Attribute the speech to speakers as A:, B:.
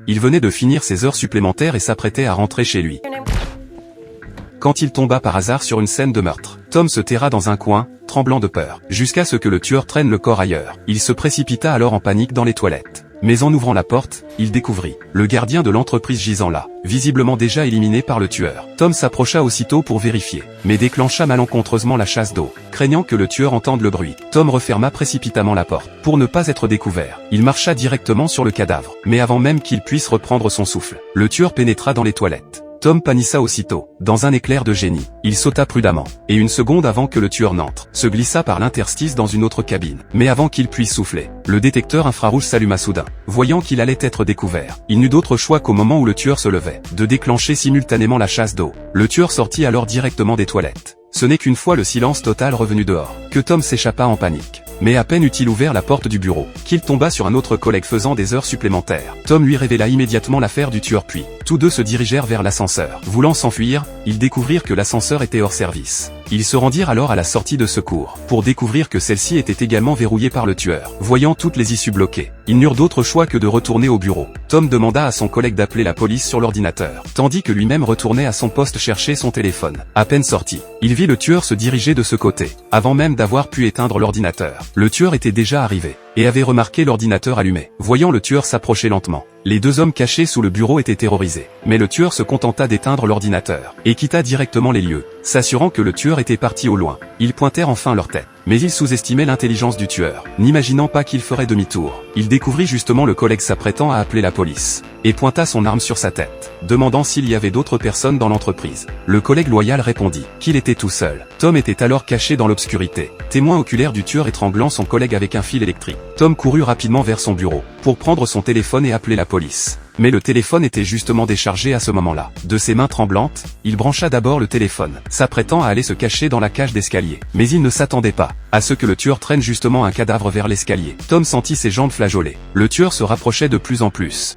A: Il venait de finir ses heures supplémentaires et s'apprêtait à rentrer chez lui, quand il tomba par hasard sur une scène de meurtre. Tom se terra dans un coin, tremblant de peur, jusqu'à ce que le tueur traîne le corps ailleurs. Il se précipita alors en panique dans les toilettes. Mais en ouvrant la porte, il découvrit le gardien de l'entreprise gisant là, visiblement déjà éliminé par le tueur. Tom s'approcha aussitôt pour vérifier, mais déclencha malencontreusement la chasse d'eau, craignant que le tueur entende le bruit. Tom referma précipitamment la porte, pour ne pas être découvert. Il marcha directement sur le cadavre, mais avant même qu'il puisse reprendre son souffle, le tueur pénétra dans les toilettes. Tom pânissa aussitôt, dans un éclair de génie. Il sauta prudemment, et une seconde avant que le tueur n'entre, se glissa par l'interstice dans une autre cabine. Mais avant qu'il puisse souffler, le détecteur infrarouge s'alluma soudain. Voyant qu'il allait être découvert, il n'eut d'autre choix qu'au moment où le tueur se levait, de déclencher simultanément la chasse d'eau. Le tueur sortit alors directement des toilettes. Ce n'est qu'une fois le silence total revenu dehors, que Tom s'échappa en panique. Mais à peine eut-il ouvert la porte du bureau, qu'il tomba sur un autre collègue faisant des heures supplémentaires. Tom lui révéla immédiatement l'affaire du tueur puis, tous deux se dirigèrent vers l'ascenseur. Voulant s'enfuir, ils découvrirent que l'ascenseur était hors service. Ils se rendirent alors à la sortie de secours, pour découvrir que celle-ci était également verrouillée par le tueur. Voyant toutes les issues bloquées, ils n'eurent d'autre choix que de retourner au bureau. Tom demanda à son collègue d'appeler la police sur l'ordinateur, tandis que lui-même retournait à son poste chercher son téléphone. À peine sorti, il vit le tueur se diriger de ce côté, avant même d'avoir pu éteindre l'ordinateur. Le tueur était déjà arrivé, et avait remarqué l'ordinateur allumé. Voyant le tueur s'approcher lentement, les deux hommes cachés sous le bureau étaient terrorisés. Mais le tueur se contenta d'éteindre l'ordinateur, et quitta directement les lieux, s'assurant que le tueur était parti au loin. Ils pointèrent enfin leur tête. Mais il sous-estimait l'intelligence du tueur, n'imaginant pas qu'il ferait demi-tour. Il découvrit justement le collègue s'apprêtant à appeler la police, et pointa son arme sur sa tête, demandant s'il y avait d'autres personnes dans l'entreprise. Le collègue loyal répondit qu'il était tout seul. Tom était alors caché dans l'obscurité, témoin oculaire du tueur étranglant son collègue avec un fil électrique. Tom courut rapidement vers son bureau, pour prendre son téléphone et appeler la police. Mais le téléphone était justement déchargé à ce moment-là. De ses mains tremblantes, il brancha d'abord le téléphone, s'apprêtant à aller se cacher dans la cage d'escalier. Mais il ne s'attendait pas à ce que le tueur traîne justement un cadavre vers l'escalier. Tom sentit ses jambes flageoler. Le tueur se rapprochait de plus en plus.